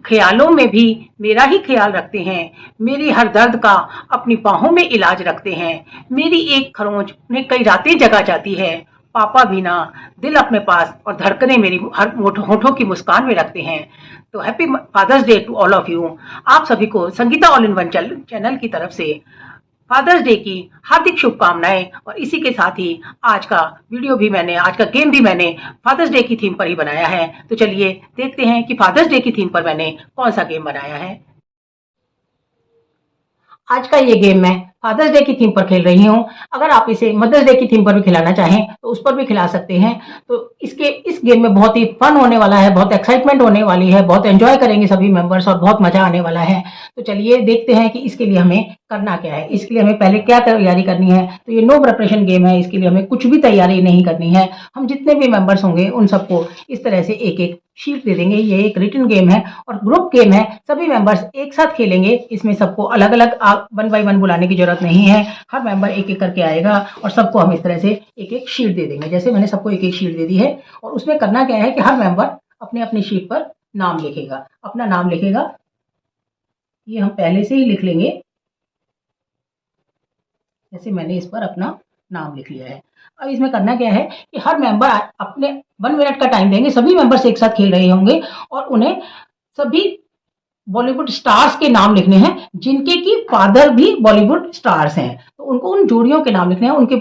ख्यालों में भी मेरा ही ख्याल रखते हैं, मेरी हर दर्द का अपनी बाहों में इलाज रखते हैं, मेरी एक खरोंच उन्हें कई रातें जगा जाती है, पापा भी ना दिल अपने पास और धड़कने मेरी हर होठों की मुस्कान में रखते हैं। तो happy Father's Day to all of you. आप सभी को Sangeeta all in one channel की तरफ से फादर्स डे की हार्दिक शुभकामनाएं। और इसी के साथ ही आज का गेम भी मैंने फादर्स डे की थीम पर ही बनाया है। तो चलिए देखते हैं कि फादर्स डे की थीम पर मैंने कौन सा गेम बनाया है। आज का ये गेम मैं फादर्स डे की थीम पर खेल रही हूँ। अगर आप इसे मदर्स डे की थीम पर भी खिलाना चाहें तो उस पर भी खिला सकते हैं। तो इस गेम में बहुत ही फन होने वाला है, बहुत एक्साइटमेंट होने वाली है, बहुत एंजॉय करेंगे सभी मेंबर्स और बहुत मजा आने वाला है। तो चलिए देखते हैं कि इसके लिए हमें करना क्या है। इसके लिए हमें पहले क्या तैयारी करनी है। तो ये नो प्रिपरेशन गेम है, इसके लिए हमें कुछ भी तैयारी नहीं करनी है। हम जितने भी मेंबर्स होंगे उन सबको इस तरह से एक एक शीट दे देंगे। ये एक रिटन गेम है और ग्रुप गेम है, सभी मेंबर्स एक साथ खेलेंगे। इसमें सबको अलग अलग 1 बाय 1 बुलाने की जरूरत नहीं है। हर मेंबर एक एक करके आएगा और सबको हम इस तरह से एक एक शीट दे देंगे। जैसे मैंने सबको एक एक शीट दे दी है और उसमें करना क्या है कि हर मेंबर अपने अपनी शीट पर नाम लिखेगा, अपना नाम लिखेगा। ये हम पहले से ही लिख लेंगे। जैसे मैंने इस पर अपना नाम लिख लिया है। अब इसमें करना क्या है कि हर मेंबर अपने 1 मिनट का टाइम देंगे। सभी मेंबर्स एक साथ खेल रहे होंगे और उन्हें सभी बॉलीवुड स्टार्स के नाम लिखने हैं जिनके की फादर भी बॉलीवुड स्टार्स हैं। तो उनको उन जोड़ियों के नाम लिखने हैं, उनके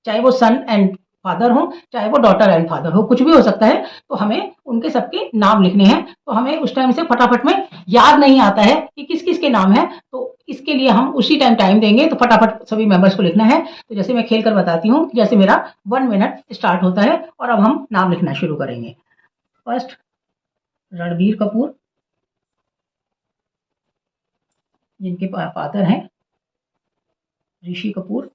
चाहे वो सन एंड फादर हो, चाहे वो डॉटर एंड फादर हो, कुछ भी हो सकता है। तो हमें उनके सबके नाम लिखने हैं। तो हमें उस टाइम से फटाफट में याद नहीं आता है कि किस किस के नाम है। तो इसके लिए हम उसी टाइम देंगे। तो फटाफट सभी मेंबर्स को लिखना है। तो जैसे मैं खेल कर बताती हूँ, जैसे मेरा 1 मिनट स्टार्ट होता है और अब हम नाम लिखना शुरू करेंगे। फर्स्ट रणबीर कपूर, जिनके फादर हैं ऋषि कपूर।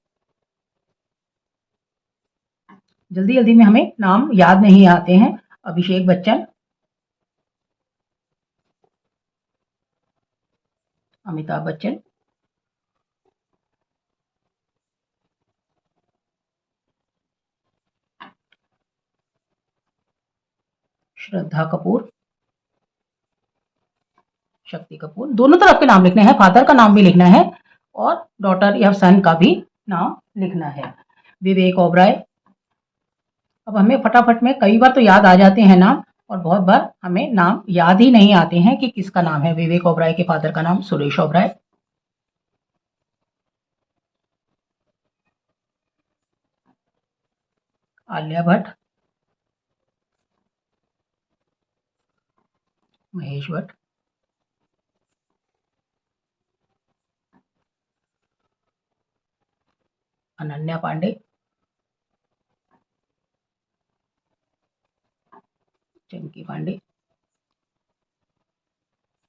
जल्दी जल्दी में हमें नाम याद नहीं आते हैं। अभिषेक बच्चन, अमिताभ बच्चन, श्रद्धा कपूर, शक्ति कपूर। दोनों तरफ के नाम लिखने हैं, फादर का नाम भी लिखना है और डॉटर या सन का भी नाम लिखना है। विवेक ओबराय। अब हमें फटाफट में कई बार तो याद आ जाते हैं नाम और बहुत बार हमें नाम याद ही नहीं आते हैं कि किसका नाम है। विवेक ओबराय के फादर का नाम सुरेश ओबराय। आलिया भट्ट, महेश भट्ट, अनन्या पांडे, चंकी पांडे।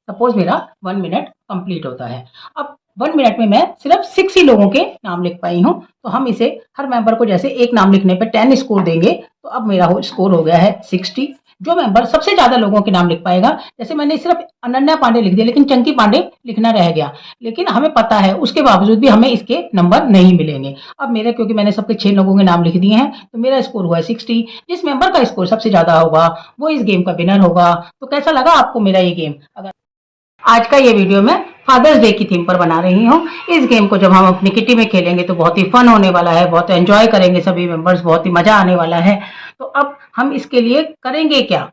सपोज मेरा 1 मिनट कंप्लीट होता है। अब 1 मिनट में मैं सिर्फ 6 ही लोगों के नाम लिख पाई हूँ। तो हम इसे हर मेंबर को जैसे एक नाम लिखने पे 10 स्कोर देंगे। तो अब मेरा स्कोर हो गया है 60। जो मेंबर सबसे ज्यादा लोगों के नाम लिख पाएगा, जैसे मैंने सिर्फ अनन्या पांडे लिख दिया लेकिन चंकी पांडे लिखना रह गया, लेकिन हमें पता है उसके बावजूद भी हमें इसके नंबर नहीं मिलेंगे। अब मेरे क्योंकि मैंने सबके 6 लोगों के नाम लिख दिए हैं तो मेरा स्कोर हुआ है 60। जिस मेंबर का स्कोर सबसे ज्यादा होगा वो इस गेम का विनर होगा। तो कैसा लगा आपको मेरा ये गेम? अगर आज का ये वीडियो मैं फादर्स डे की थीम पर बना रही हूँ। इस गेम को जब हम अपनी किटी में खेलेंगे तो बहुत ही फन होने वाला है, बहुत एंजॉय करेंगे सभी मेंबर्स, बहुत ही मजा आने वाला है। तो अब हम इसके लिए करेंगे क्या?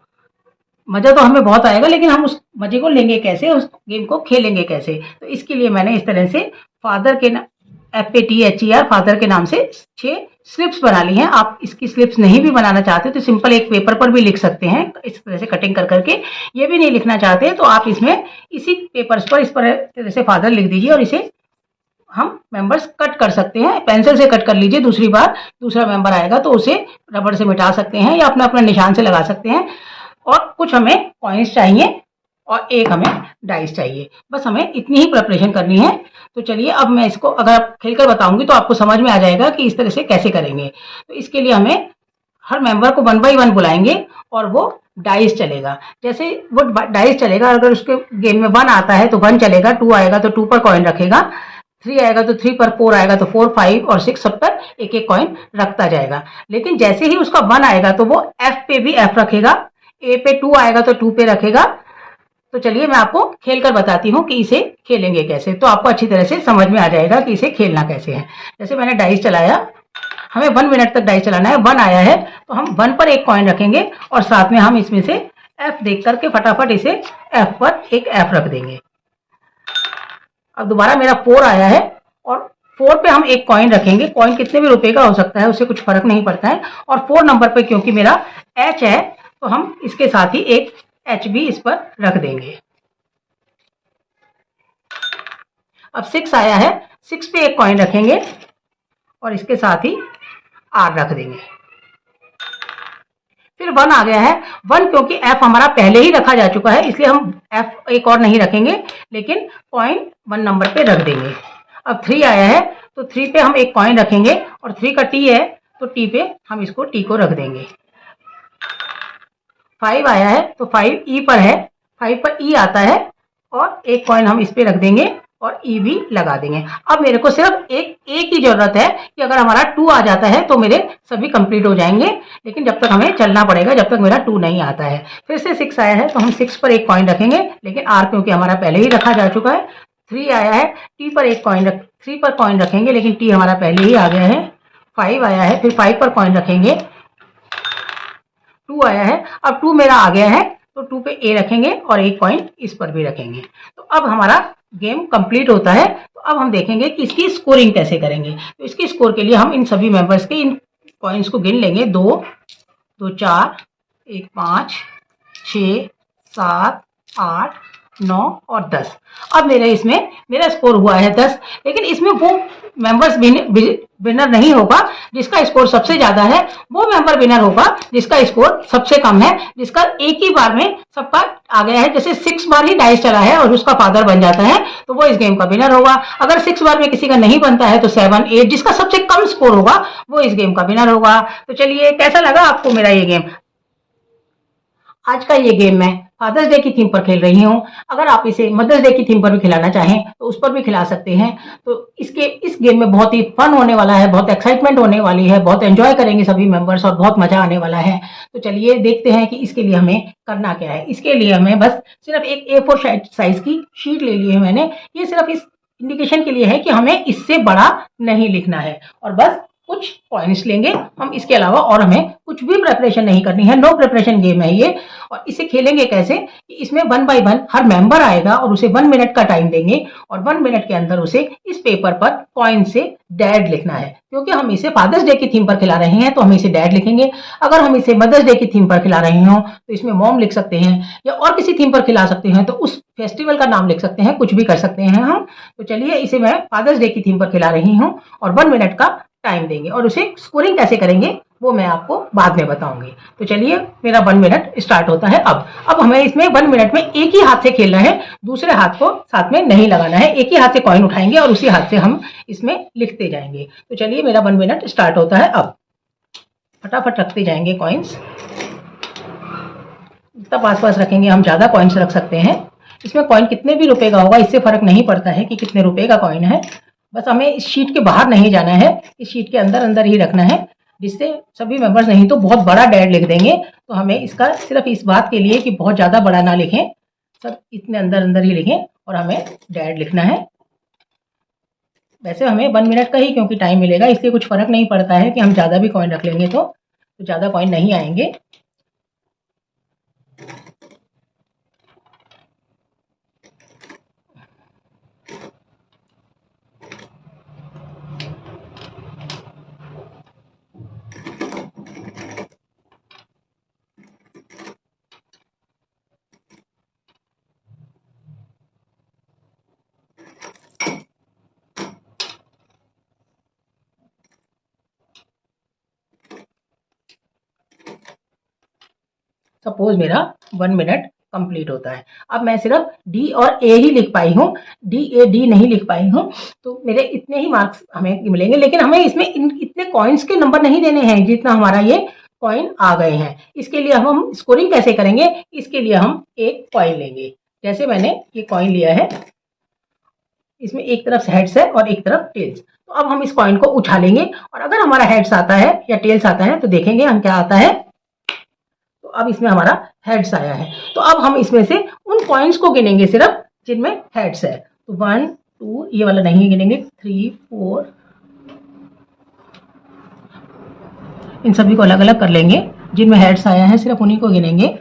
मजा तो हमें बहुत आएगा लेकिन हम उस मजे को लेंगे कैसे, उस गेम को खेलेंगे कैसे? तो इसके लिए मैंने इस तरह से फादर के FATHER फादर के नाम से 6 स्लिप्स बना ली हैं। आप इसकी स्लिप्स नहीं भी बनाना चाहते तो सिंपल एक पेपर पर भी लिख सकते हैं, इस तरह से कटिंग कर करके। ये भी नहीं लिखना चाहते तो आप इसमें इसी पेपर्स पर इस तरह से फादर लिख दीजिए और इसे हम मेंबर्स कट कर सकते हैं। पेंसिल से कट कर लीजिए। दूसरी बार दूसरा मेंबर आएगा तो उसे रबड़ से मिटा सकते हैं या अपना अपना निशान से लगा सकते हैं। और कुछ हमें कॉइन्स चाहिए और एक हमें डाइस चाहिए। बस हमें इतनी ही प्रिपरेशन करनी है। तो चलिए अब मैं इसको अगर आप खेलकर बताऊंगी तो आपको समझ में आ जाएगा कि इस तरह से कैसे करेंगे। तो इसके लिए हमें हर मेंबर को 1 बाय 1 बुलाएंगे और वो डाइस चलेगा। जैसे वो डाइस चलेगा, अगर उसके गेम में 1 आता है तो 1 चलेगा, 2 आएगा तो 2 पर कॉइन रखेगा, 3 आएगा तो 3 पर, 4 आएगा तो 4, 5 और 6 सब पर एक एक कॉइन रखता जाएगा। लेकिन जैसे ही उसका 1 आएगा तो वो F पे भी F रखेगा, A पे 2 आएगा तो 2 पे रखेगा, तो चलिए मैं आपको खेल कर बताती हूँ कि इसे खेलेंगे कैसे, तो आपको अच्छी तरह से समझ में आ जाएगा कि इसे खेलना कैसे है। जैसे मैंने डाइस चलाया, हमें 1 मिनट तक डाइस चलाना है। 1 आया है तो हम 1 पर एक कॉइन रखेंगे और साथ में हम इसमें से F देख करके फटाफट इसे F पर एक F रख देंगे। अब दोबारा मेरा 4 आया है और 4 पे हम एक कॉइन रखेंगे। कॉइन कितने भी रुपए का हो सकता है, उससे कुछ फर्क नहीं पड़ता है। और 4 नंबर पे क्योंकि मेरा H है तो हम इसके साथ ही एक H भी इस पर रख देंगे। अब 6 आया है, 6 पे एक कॉइन रखेंगे और इसके साथ ही R रख देंगे। फिर 1 आ गया है, 1 क्योंकि F हमारा पहले ही रखा जा चुका है इसलिए हम F एक और नहीं रखेंगे, लेकिन कॉइन 1 नंबर पे रख देंगे। अब 3 आया है तो 3 पे हम एक कॉइन रखेंगे और 3 का T है तो T पे हम इसको T को रख देंगे। 5 आया है तो 5 E पर है, 5 पर E आता है और एक कॉइन हम इस पे रख देंगे और E भी लगा देंगे। अब मेरे को सिर्फ एक की जरूरत है कि अगर हमारा 2 आ जाता है तो मेरे सभी कंप्लीट हो जाएंगे, लेकिन जब तक हमें चलना पड़ेगा जब तक मेरा 2 नहीं आता है। फिर से 6 आया है तो हम 6 पर एक कॉइन रखेंगे, लेकिन R क्योंकि हमारा पहले ही रखा जा चुका है। 3 आया है, T पर एक कॉइन 3 पर कॉइन रखेंगे, लेकिन T हमारा पहले ही आ गया है। 5 आया है, फिर 5 पर कॉइन रखेंगे। 2 आया है, अब 2 मेरा आ गया है तो 2 पे A रखेंगे और एक कॉइन इस पर भी रखेंगे। तो अब हमारा गेम कंप्लीट होता है। तो अब हम देखेंगे कि इसकी स्कोरिंग कैसे करेंगे। तो इसकी स्कोर के लिए हम इन सभी मेंबर्स के इन कॉइन्स को गिन लेंगे। 2 2 4 1 5 6 7 8 9 और 10। अब मेरा स्कोर हुआ है 10, लेकिन इसमें वो मेंबर्स विनर नहीं होगा जिसका स्कोर सबसे ज्यादा है। वो मेंबर विनर होगा जिसका स्कोर सबसे कम है, जिसका एक ही बार में सबका आ गया है। जैसे 6 बार ही डाइस चला है और उसका फादर बन जाता है तो वो इस गेम का विनर होगा। अगर 6 बार में किसी का नहीं बनता है तो 7 8, जिसका सबसे कम स्कोर होगा वो इस गेम का विनर होगा। तो चलिए कैसा लगा आपको मेरा ये गेम? आज का ये गेम मैं फादर्स डे की थीम पर खेल रही हूँ। अगर आप इसे मदर्स डे की थीम पर भी खिलाना चाहें तो उस पर भी खिला सकते हैं। तो इस गेम में बहुत ही फन होने वाला है, बहुत एक्साइटमेंट होने वाली है, बहुत एंजॉय करेंगे सभी मेंबर्स और बहुत मजा आने वाला है। तो चलिए देखते हैं कि इसके लिए हमें करना क्या है। इसके लिए हमें बस सिर्फ एक A4 साइज की शीट ले ली है मैंने। ये सिर्फ इस इंडिकेशन के लिए है कि हमें इससे बड़ा नहीं लिखना है, और बस कुछ पॉइंट्स लेंगे हम। इसके अलावा और हमें कुछ भी प्रिपरेशन नहीं करनी है। नो प्रिपरेशन गेम है ये। और इसे खेलेंगे कैसे कि इसमें 1 बाय 1 हर मेंबर आएगा और उसे 1 मिनट का टाइम देंगे और 1 मिनट के अंदर उसे इस पेपर पर कॉइन से डैड लिखना है। क्योंकि हम इसे फादर्स डे की थीम पर खिला रहे हैं तो हम इसे डैड लिखेंगे। अगर हम इसे मदर्स डे की थीम पर खिला रहे हो तो इसमें मॉम लिख सकते हैं, या और किसी थीम पर खिला सकते हैं तो उस फेस्टिवल का नाम लिख सकते हैं, कुछ भी कर सकते हैं हम। तो चलिए इसे मैं फादर्स डे की थीम पर खिला रही हूँ और 1 मिनट का टाइम देंगे, और उसे स्कोरिंग कैसे करेंगे वो मैं आपको बाद में बताऊंगी। तो चलिए मेरा 1 मिनट स्टार्ट होता है। अब हमें इसमें 1 मिनट में एक ही हाथ से खेलना है, दूसरे हाथ को साथ में नहीं लगाना है। एक ही हाथ से कॉइन उठाएंगे और उसी हाथ से हम इसमें लिखते जाएंगे। तो चलिए मेरा 1 मिनट स्टार्ट होता है। अब फटाफट रखते जाएंगे कॉइन्स, तब आस पास रखेंगे हम ज्यादा कॉइन्स रख सकते हैं। इसमें कॉइन कितने भी रुपए का होगा इससे फर्क नहीं पड़ता है कि कितने रुपए का कॉइन है। बस हमें इस शीट के बाहर नहीं जाना है, इस शीट के अंदर अंदर ही रखना है, जिससे सभी मेंबर्स नहीं तो बहुत बड़ा डैड लिख देंगे। तो हमें इसका सिर्फ इस बात के लिए कि बहुत ज्यादा बड़ा ना लिखें, सब इतने अंदर अंदर ही लिखें और हमें डैड लिखना है। वैसे हमें 1 मिनट का ही क्योंकि टाइम मिलेगा, इसलिए कुछ फर्क नहीं पड़ता है कि हम ज्यादा भी कॉइन रख लेंगे तो ज्यादा कॉइन नहीं आएंगे। सपोज मेरा 1 मिनट कंप्लीट होता है। अब मैं सिर्फ डी और ए ही लिख पाई हूँ, डी नहीं लिख पाई हूँ, तो मेरे इतने ही मार्क्स हमें मिलेंगे। लेकिन हमें इसमें इतने कॉइन्स के नंबर नहीं देने हैं जितना हमारा ये कॉइन आ गए हैं। इसके लिए हम स्कोरिंग कैसे करेंगे? इसके लिए हम एक कॉइन लेंगे। जैसे मैंने ये कॉइन लिया है, इसमें एक तरफ हेड्स है और एक तरफ टेल्स। तो अब हम इस कॉइन को उछालेंगे और अगर हमारा हेड्स आता है या टेल्स आता है तो देखेंगे हम क्या आता है। अब इसमें हमारा हेड्स आया है। तो अब हम इसमें से उन उन कॉइन्स को गिनेंगे सिर्फ जिनमें हेड्स है। तो 1 2 ये वाला नहीं गिनेंगे, 3 4 इन सभी को अलग अलग कर लेंगे। जिनमें हेड्स आया है सिर्फ उन्हीं को गिनेंगे।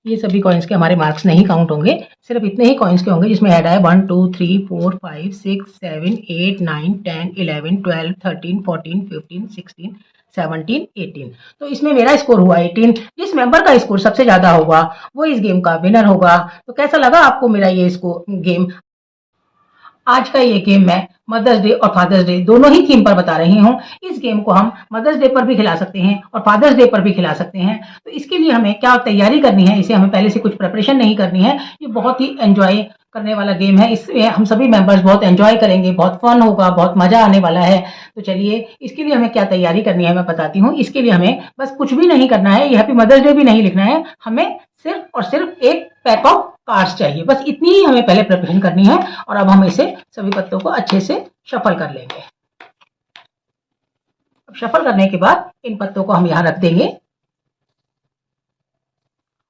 ये सभी कॉइन्स के हमारे मार्क्स नहीं काउंट होंगे, सिर्फ इतने ही कॉइन्स के होंगे जिसमें हेड आए 1 2 3 4 5 6 7 8 9 10 11 12 13 14 15 16 17 18। तो इसमें मेरा स्कोर हुआ 18। जिस मेंबर का स्कोर सबसे ज्यादा होगा वो इस गेम का विनर होगा। तो कैसा लगा आपको मेरा ये गेम? आज का ये गेम मैं मदर्स डे और फादर्स डे दोनों ही थीम पर बता रही हूँ। इस गेम को हम मदर्स डे पर भी खिला सकते हैं और फादर्स डे पर भी खिला सकते हैं। तो इसके लिए हमें क्या तैयारी करनी है, इसे हमें पहले से कुछ प्रिपरेशन नहीं करनी है। ये बहुत ही एंजॉय करने वाला गेम है। इसमें हम सभी मेंबर्स बहुत एंजॉय करेंगे, बहुत फन होगा, बहुत मजा आने वाला है। तो चलिए इसके लिए हमें क्या तैयारी करनी है मैं बताती हूँ। इसके लिए हमें बस कुछ भी नहीं करना है, हैप्पी मदर्स डे भी नहीं लिखना है। हमें सिर्फ और सिर्फ एक पैक ऑफ कार्ड्स चाहिए, बस इतनी ही हमें पहले प्रिपरेशन करनी है। और अब हम इसे सभी पत्तों को अच्छे से शफल कर लेंगे। अब शफल करने के बाद इन पत्तों को हम यहां रख देंगे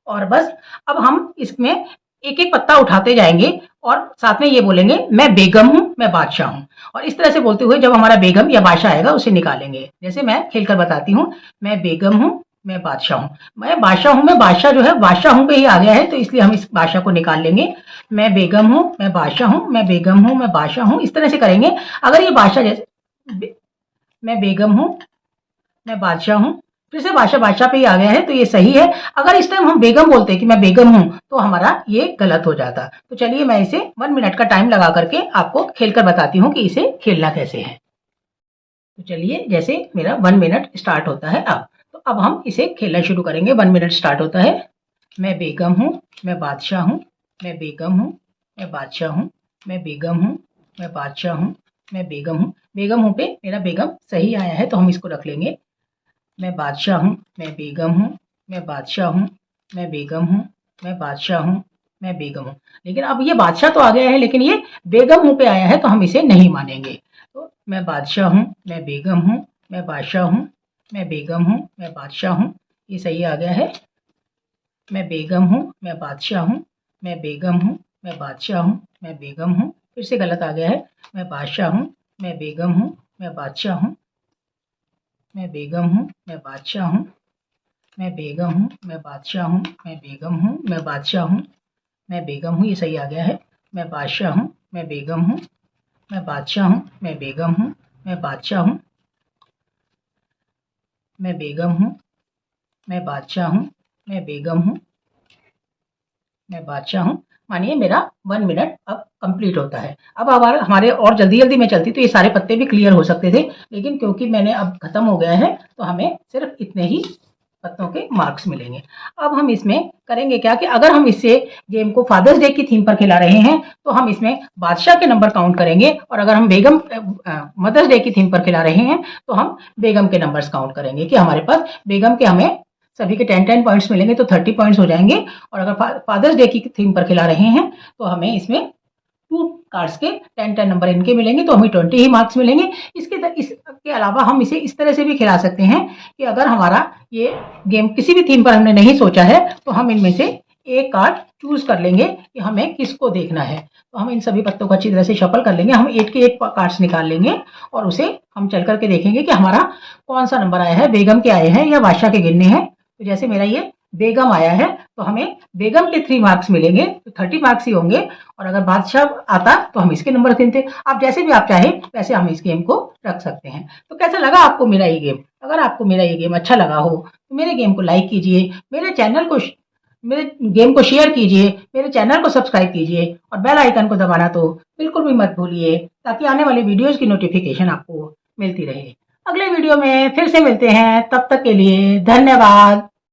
और बस अब हम इसमें एक एक पत्ता उठाते जाएंगे और साथ में ये बोलेंगे मैं बेगम हूं, मैं बादशाह हूं। और इस तरह से बोलते हुए जब हमारा बेगम या बादशाह आएगा उसे निकालेंगे। जैसे मैं खेलकर बताती हूँ, मैं बेगम हूं, मैं बादशाह हूं। मैं बादशाह हूं में बादशाह जो है बादशाह हूं पे ही आ गया है, तो इसलिए हम इस बादशाह को निकाल लेंगे। मैं बेगम हूं, मैं बादशाह हूं, मैं बेगम हूं, मैं बादशाह हूं, इस तरह से करेंगे। अगर ये बादशाह जैसे मैं बेगम हूं, मैं बादशाह हूं, फिर से बादशाह बादशाह पे ही आ गया है, तो ये सही है। अगर इस टाइम हम बेगम बोलते कि मैं बेगम हूं तो हमारा ये गलत हो जाता। तो चलिए मैं इसे 1 मिनट का टाइम लगा करके आपको खेलकर बताती हूँ कि इसे खेलना कैसे है। तो चलिए जैसे मेरा 1 मिनट स्टार्ट होता है अब, तो अब हम इसे खेलना शुरू करेंगे। 1 मिनट स्टार्ट होता है। मैं बेगम हूँ, मैं बादशाह हूँ, मैं बेगम हूँ, मैं बादशाह हूँ, मैं बेगम हूँ, मैं बादशाह हूँ, मैं बेगम हूँ। बेगम हूँ पे मेरा बेगम सही आया है तो हम इसको रख लेंगे। मैं बादशाह हूँ, मैं बेगम हूँ, मैं बादशाह हूँ, मैं बेगम हूँ, मैं बादशाह हूँ, मैं बेगम हूँ। लेकिन अब ये बादशाह तो आ गया है लेकिन ये बेगम हूँ पे आया है तो हम इसे नहीं मानेंगे। तो मैं बादशाह हूँ, मैं बेगम हूँ, मैं बादशाह हूँ, मैं बेगम हूँ, मैं बादशाह हूँ, ये सही आ गया है। मैं बेगम हूँ, मैं बादशाह हूँ, मैं बेगम हूँ, मैं बादशाह हूँ, मैं बेगम हूँ, फिर से गलत आ गया है। मैं बादशाह हूँ, मैं बेगम हूँ, मैं बादशाह हूँ, मैं बेगम हूँ, मैं बादशाह हूँ, मैं बेगम हूँ, मैं बादशाह हूँ, मैं बेगम हूँ, मैं बादशाह हूँ, मैं बेगम हूँ, ये सही आ गया है। मैं बादशाह हूँ, मैं बेगम हूँ, मैं बादशाह हूँ, मैं बेगम हूँ, मैं बादशाह हूँ, मैं बेगम हूँ, मैं बादशाह हूँ, मैं बेगम हूँ, मैं बादशाह हूँ। मानिए मेरा 1 मिनट अब कंप्लीट होता है। अब हमारे और जल्दी जल्दी में चलती तो ये सारे पत्ते भी क्लियर हो सकते थे, लेकिन क्योंकि मैंने अब खत्म हो गया है तो हमें सिर्फ इतने ही पत्तों के मार्क्स मिलेंगे। अब हम इसमें करेंगे क्या कि अगर हम इससे गेम को फादर्स डे की थीम पर खिला रहे हैं तो हम इसमें बादशाह के नंबर काउंट करेंगे, और अगर हम बेगम मदर्स डे की थीम पर खिला रहे हैं तो हम बेगम के नंबर्स काउंट करेंगे कि हमारे पास बेगम के हमें सभी के 10-10 पॉइंट्स मिलेंगे तो 30 पॉइंट्स हो जाएंगे। और अगर फादर्स डे की थीम पर खिला रहे हैं तो हमें इसमें 2 कार्ड्स के 10-10 नंबर इनके मिलेंगे तो हमें 20 ही मार्क्स मिलेंगे। इसके अलावा हम इसे इस तरह से भी खिला सकते हैं कि अगर हमारा ये गेम किसी भी थीम पर हमने नहीं सोचा है तो हम इनमें से एक कार्ड चूज कर लेंगे कि हमें किसको देखना है। तो हम इन सभी पत्तों को अच्छी तरह से शफल कर लेंगे। हम एक के एक कार्ड्स निकाल लेंगे और उसे हम चल करके देखेंगे कि हमारा कौन सा नंबर आया है, बेगम के आए हैं या बादशाह के गिनने हैं। तो जैसे मेरा ये बेगम आया है तो हमें बेगम के 3 मार्क्स मिलेंगे, तो 30 मार्क्स ही होंगे। और अगर बादशाह आता तो हम इसके नंबर गिनते। आप जैसे भी आप चाहें वैसे हम इस गेम को रख सकते हैं। तो कैसा लगा आपको मेरा ये गेम? अगर आपको मेरा ये गेम अच्छा लगा हो तो मेरे गेम को लाइक कीजिए, मेरे गेम को शेयर कीजिए, मेरे चैनल को सब्सक्राइब कीजिए और बेल आइकन को दबाना तो बिल्कुल भी मत भूलिए, ताकि आने वाली वीडियोस की नोटिफिकेशन आपको मिलती रहे। अगले वीडियो में फिर से मिलते हैं, तब तक के लिए धन्यवाद।